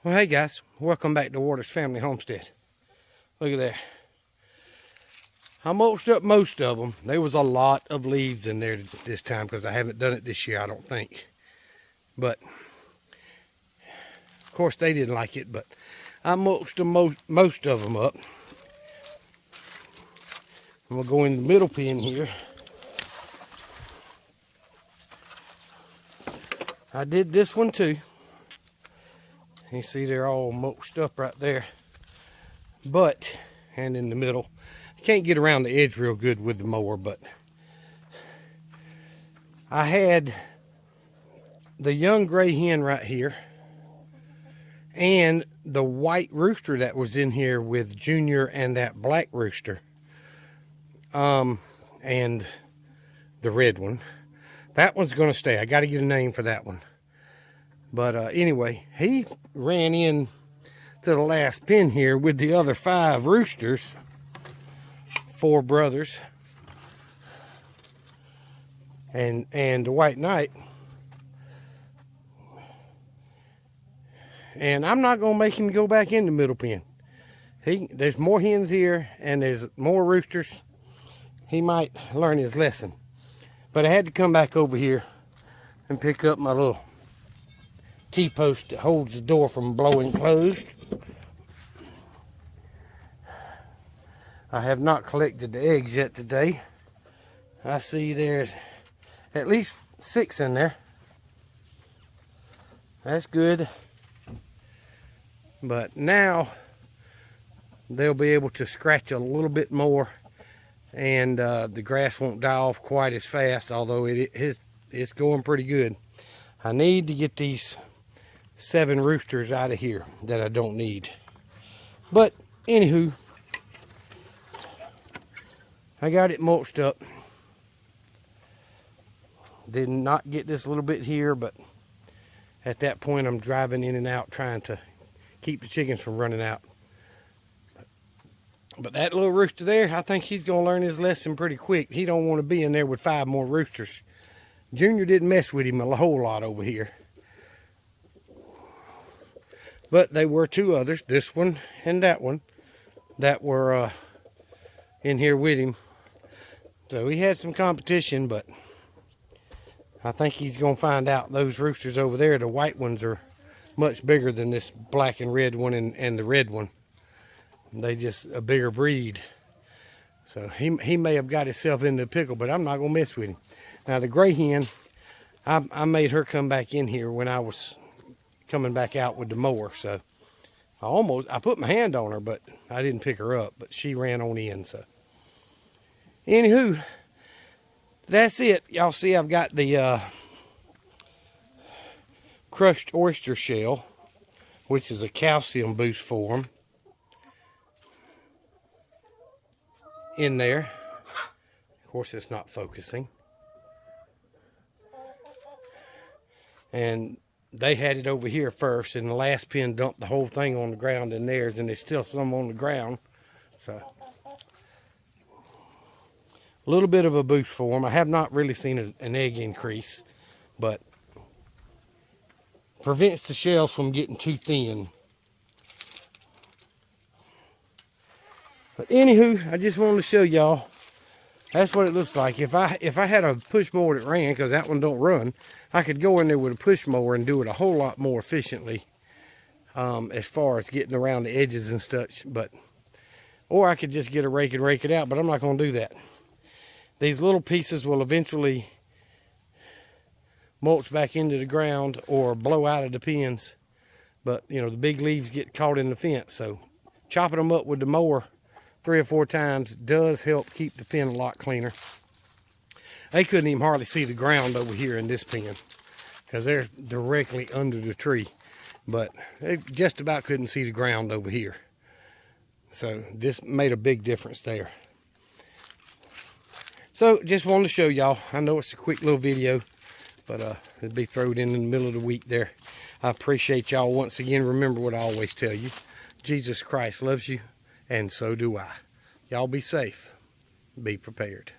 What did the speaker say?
Well, hey guys, welcome back to Waters Family Homestead. Look at there. I mulched up most of them. There was a lot of leaves in there this time because I haven't done it this year, I don't think. But, of course, they didn't like it, but I mulched them most of them up. I'm going to go in the middle pen here. I did this one too. You see they're all mulched up right there. But, and in the middle, I can't get around the edge real good with the mower, but I had the young gray hen right here and the white rooster that was in here with Junior and that black rooster, and the red one. That one's going to stay. I got to get a name for that one. But anyway, he ran in to the last pen here with the other 5 roosters, 4 brothers, and the white knight. And I'm not going to make him go back in the middle pen. There's more hens here and there's more roosters. He might learn his lesson. But I had to come back over here and pick up my little T-post that holds the door from blowing closed. I have not collected the eggs yet today. I see there's at least 6 in there. That's good. But now they'll be able to scratch a little bit more, and the grass won't die off quite as fast, although it's going pretty good. I need to get these 7 roosters out of here that I don't need. But anywho, I got it mulched up. Did not get this little bit here, but at that point I'm driving in and out trying to keep the chickens from running out. But that little rooster there, I think he's going to learn his lesson pretty quick. He don't want to be in there with 5 more roosters. Junior didn't mess with him a whole lot over here. But there were 2 others, this one and that one, that were in here with him. So he had some competition, but I think he's going to find out those roosters over there, the white ones, are much bigger than this black and red one and the red one. They just a bigger breed. So he may have got himself into a pickle, but I'm not going to mess with him. Now the gray hen, I made her come back in here when I was coming back out with the mower. So I put my hand on her, but I didn't pick her up. But she ran on in. So anywho, that's it. Y'all see I've got the crushed oyster shell, which is a calcium boost for them, in there. Of course, it's not focusing. And they had it over here first, and the last pen dumped the whole thing on the ground in theirs, and there's still some on the ground. So a little bit of a boost for them. I have not really seen an egg increase, but prevents the shells from getting too thin. But anywho, I just wanted to show y'all that's what it looks like. If I had a push mower that ran, because that one don't run, I could go in there with a push mower and do it a whole lot more efficiently, as far as getting around the edges and such. Or I could just get a rake and rake it out, but I'm not going to do that. These little pieces will eventually mulch back into the ground or blow out of the pens. But, you know, the big leaves get caught in the fence. So chopping them up with the mower 3 or 4 times does help keep the pen a lot cleaner. They couldn't even hardly see the ground over here in this pen because they're directly under the tree. But they just about couldn't see the ground over here. So this made a big difference there. So just wanted to show y'all. I know it's a quick little video, but it'll be thrown in the middle of the week there. I appreciate y'all once again. Remember what I always tell you. Jesus Christ loves you, and so do I. Y'all be safe. Be prepared.